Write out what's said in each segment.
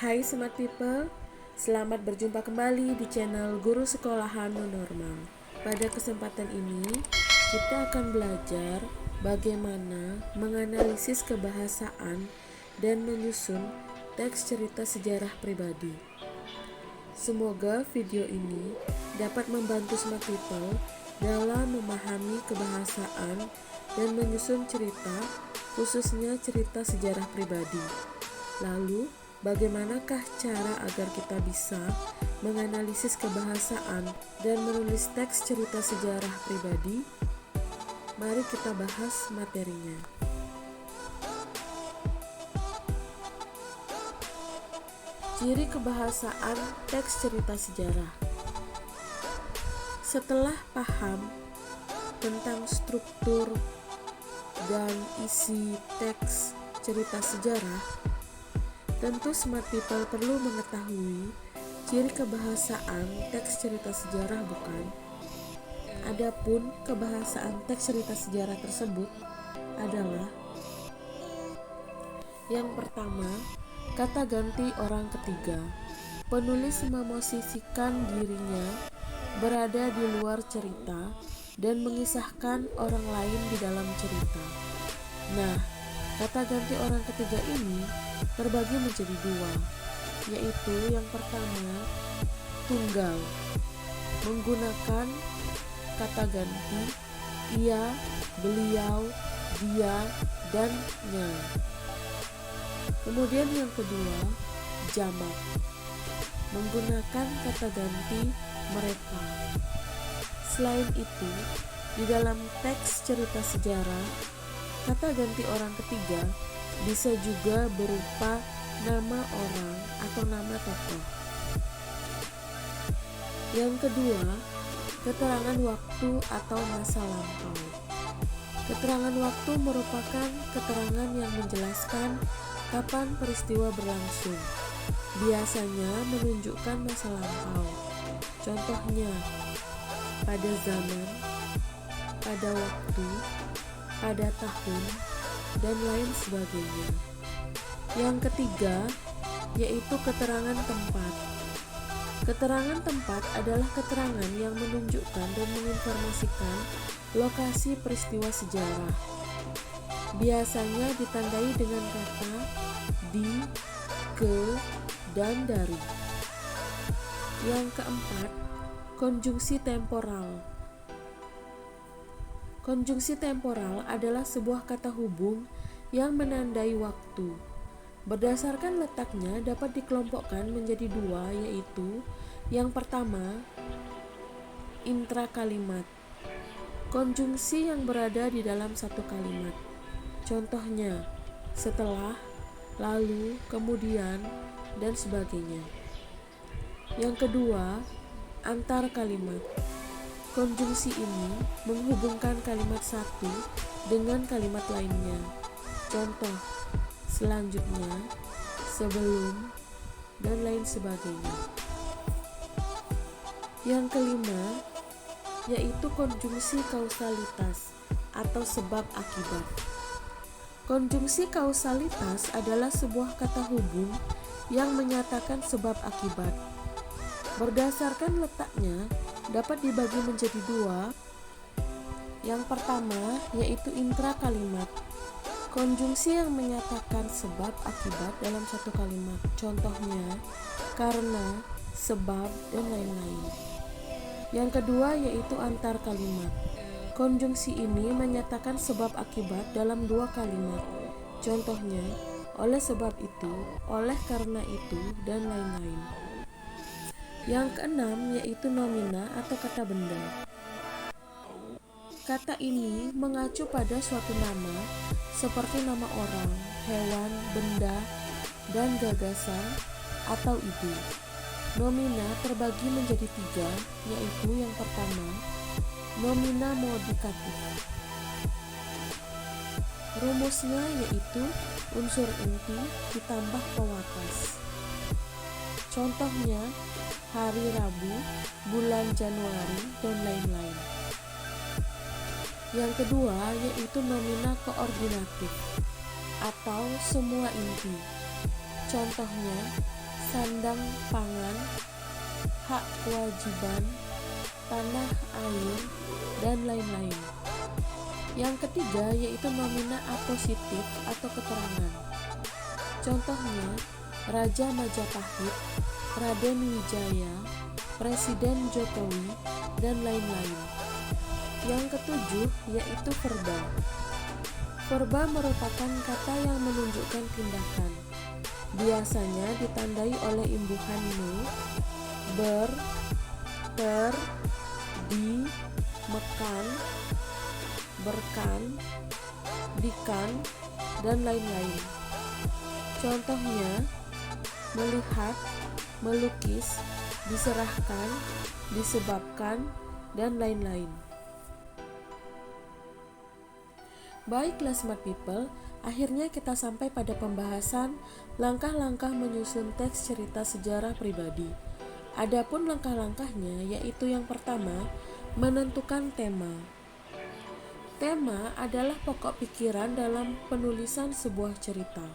Hai Smart People, selamat berjumpa kembali di channel Guru Sekolahan Non Normal. Pada kesempatan ini, kita akan belajar bagaimana menganalisis kebahasaan dan menyusun teks cerita sejarah pribadi. Semoga video ini dapat membantu Smart People dalam memahami kebahasaan dan menyusun cerita, khususnya cerita sejarah pribadi. Lalu, bagaimanakah cara agar kita bisa menganalisis kebahasaan dan menulis teks cerita sejarah pribadi? Mari kita bahas materinya. Ciri kebahasaan teks cerita sejarah. Setelah paham tentang struktur dan isi teks cerita sejarah, tentu Smart People perlu mengetahui ciri kebahasaan teks cerita sejarah, bukan? Adapun kebahasaan teks cerita sejarah tersebut adalah: yang pertama, kata ganti orang ketiga. Penulis memosisikan dirinya berada di luar cerita dan mengisahkan orang lain di dalam cerita. Nah, kata ganti orang ketiga ini terbagi menjadi dua, yaitu yang pertama, tunggal, menggunakan kata ganti ia, beliau, dia, dan nya. Kemudian yang kedua, jamak, menggunakan kata ganti mereka. Selain itu, di dalam teks cerita sejarah, kata ganti orang ketiga bisa juga berupa nama orang atau nama tokoh. Yang kedua, keterangan waktu atau masa lampau. Keterangan waktu merupakan keterangan yang menjelaskan kapan peristiwa berlangsung. Biasanya menunjukkan masa lampau. Contohnya, pada zaman, pada waktu, pada tahun, dan lain sebagainya. Yang ketiga, yaitu keterangan tempat. Keterangan tempat adalah keterangan yang menunjukkan dan menginformasikan lokasi peristiwa sejarah. Biasanya ditandai dengan kata di, ke, dan dari. Yang keempat, konjungsi temporal. Konjungsi temporal adalah sebuah kata hubung yang menandai waktu. Berdasarkan letaknya dapat dikelompokkan menjadi dua, yaitu yang pertama, intrakalimat, konjungsi yang berada di dalam satu kalimat. Contohnya, setelah, lalu, kemudian, dan sebagainya. Yang kedua, antar kalimat. Konjungsi ini menghubungkan kalimat satu dengan kalimat lainnya. Contoh, selanjutnya, sebelum, dan lain sebagainya. Yang kelima, yaitu konjungsi kausalitas atau sebab akibat. Konjungsi kausalitas adalah sebuah kata hubung yang menyatakan sebab akibat. Berdasarkan letaknya dapat dibagi menjadi dua. Yang pertama, yaitu intrakalimat, konjungsi yang menyatakan sebab akibat dalam satu kalimat. Contohnya, karena, sebab, dan lain-lain. Yang kedua, yaitu antar kalimat. Konjungsi ini menyatakan sebab akibat dalam dua kalimat. Contohnya, oleh sebab itu, oleh karena itu, dan lain-lain. Yang keenam, yaitu nomina atau kata benda. Kata ini mengacu pada suatu nama seperti nama orang, hewan, benda, dan gagasan atau ide. Nomina terbagi menjadi tiga, yaitu yang pertama, nomina modikatif. Rumusnya yaitu unsur inti ditambah pewakas. Contohnya, hari Rabu, bulan Januari, dan lain-lain. Yang kedua, yaitu nomina koordinatif atau semua inti. Contohnya, sandang pangan, hak kewajiban, tanah air, dan lain-lain. Yang ketiga yaitu nomina apositif atau keterangan. Contohnya, Raja Majapahit, Raden Wijaya, Presiden Jokowi, dan lain-lain. Yang ketujuh yaitu verba. Verba merupakan kata yang menunjukkan tindakan. Biasanya ditandai oleh imbuhan nu, ber, ter, di, mekan, berkan, dikan, dan lain-lain. Contohnya, melihat, melukis, diserahkan, disebabkan, dan lain-lain. Baiklah smart people, akhirnya kita sampai pada pembahasan langkah-langkah menyusun teks cerita sejarah pribadi. Adapun langkah-langkahnya yaitu yang pertama, menentukan tema. Tema adalah pokok pikiran dalam penulisan sebuah cerita.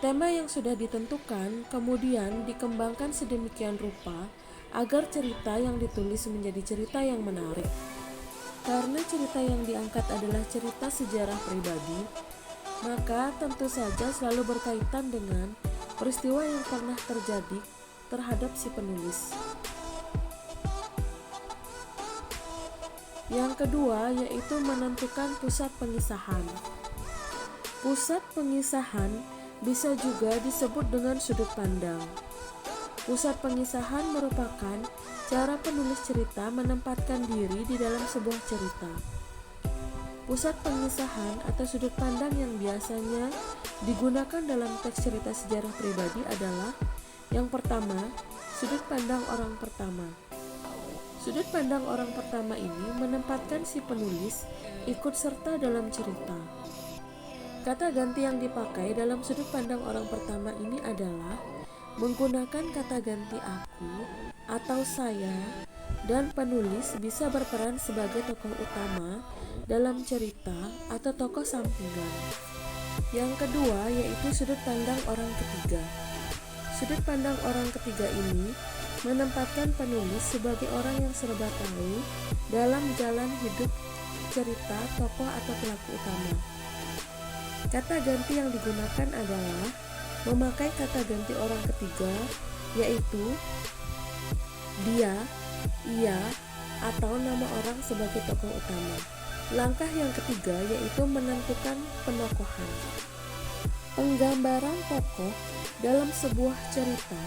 Tema yang sudah ditentukan kemudian dikembangkan sedemikian rupa agar cerita yang ditulis menjadi cerita yang menarik. Karena cerita yang diangkat adalah cerita sejarah pribadi, maka tentu saja selalu berkaitan dengan peristiwa yang pernah terjadi terhadap si penulis. Yang kedua yaitu menentukan pusat pengisahan. Pusat pengisahan bisa juga disebut dengan sudut pandang. Pusat pengisahan merupakan cara penulis cerita menempatkan diri di dalam sebuah cerita. Pusat pengisahan atau sudut pandang yang biasanya digunakan dalam teks cerita sejarah pribadi adalah yang pertama, sudut pandang orang pertama. Sudut pandang orang pertama ini menempatkan si penulis ikut serta dalam cerita. Kata ganti yang dipakai dalam sudut pandang orang pertama ini adalah menggunakan kata ganti aku atau saya, dan penulis bisa berperan sebagai tokoh utama dalam cerita atau tokoh sampingan. Yang kedua yaitu sudut pandang orang ketiga. Sudut pandang orang ketiga ini menempatkan penulis sebagai orang yang serba tahu dalam jalan hidup cerita tokoh atau pelaku utama. Kata ganti yang digunakan adalah memakai kata ganti orang ketiga, yaitu dia, ia, atau nama orang sebagai tokoh utama. Langkah yang ketiga yaitu menentukan penokohan. Penggambaran tokoh dalam sebuah cerita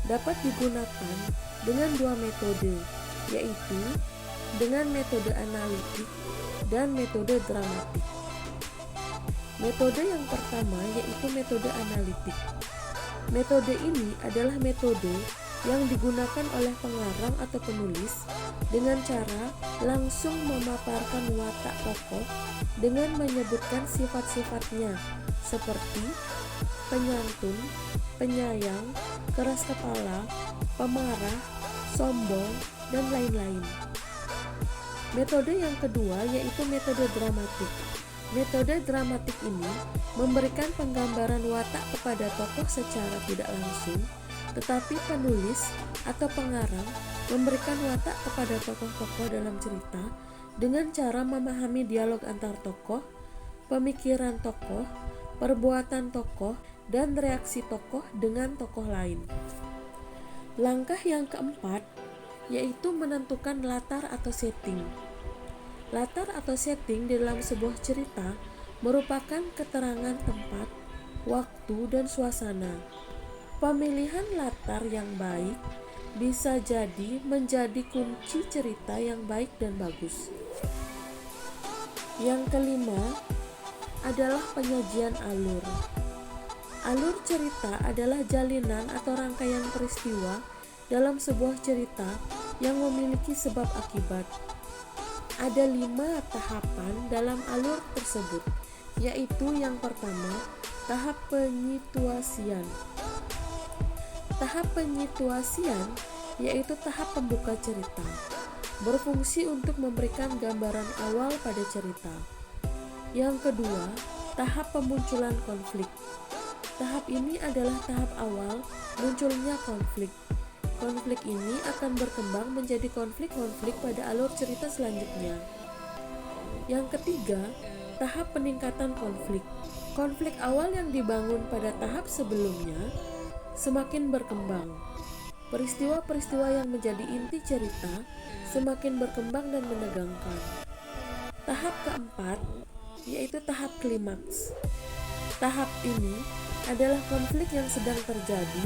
dapat digunakan dengan dua metode, yaitu dengan metode analitik dan metode dramatik. Metode yang pertama yaitu metode analitik. Metode ini adalah metode yang digunakan oleh pengarang atau penulis dengan cara langsung memaparkan watak tokoh dengan menyebutkan sifat-sifatnya seperti penyantun, penyayang, keras kepala, pemarah, sombong, dan lain-lain. Metode yang kedua yaitu metode dramatik. Metode dramatik ini memberikan penggambaran watak kepada tokoh secara tidak langsung, tetapi penulis atau pengarang memberikan watak kepada tokoh-tokoh dalam cerita dengan cara memahami dialog antar tokoh, pemikiran tokoh, perbuatan tokoh, dan reaksi tokoh dengan tokoh lain. Langkah yang keempat yaitu menentukan latar atau setting. Latar atau setting di dalam sebuah cerita merupakan keterangan tempat, waktu, dan suasana. Pemilihan latar yang baik bisa jadi menjadi kunci cerita yang baik dan bagus. Yang kelima adalah penyajian alur. Alur cerita adalah jalinan atau rangkaian peristiwa dalam sebuah cerita yang memiliki sebab akibat. Ada 5 tahapan dalam alur tersebut, yaitu yang pertama, tahap penyituasian. Tahap penyituasian yaitu tahap pembuka cerita, berfungsi untuk memberikan gambaran awal pada cerita. Yang kedua, tahap pemunculan konflik. Tahap ini adalah tahap awal munculnya konflik. Konflik ini akan berkembang menjadi konflik-konflik pada alur cerita selanjutnya. Yang ketiga, tahap peningkatan konflik. Konflik awal yang dibangun pada tahap sebelumnya semakin berkembang. Peristiwa-peristiwa yang menjadi inti cerita semakin berkembang dan menegangkan. Tahap keempat, yaitu tahap klimaks. Tahap ini adalah konflik yang sedang terjadi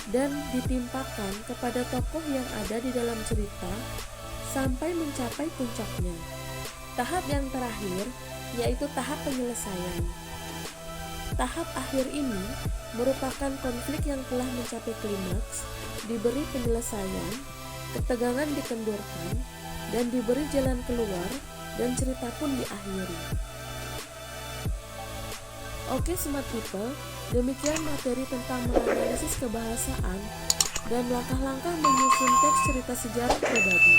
dan ditimpakan kepada tokoh yang ada di dalam cerita sampai mencapai puncaknya. Tahap yang terakhir yaitu tahap penyelesaian. Tahap akhir ini merupakan konflik yang telah mencapai klimaks, diberi penyelesaian, ketegangan dikendurkan, dan diberi jalan keluar, dan cerita pun diakhiri. Oke Smart People, demikian materi tentang menganalisis kebahasaan dan langkah-langkah menyusun teks cerita sejarah pribadi.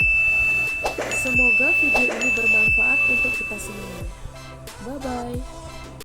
Semoga video ini bermanfaat untuk kita semua. Bye-bye.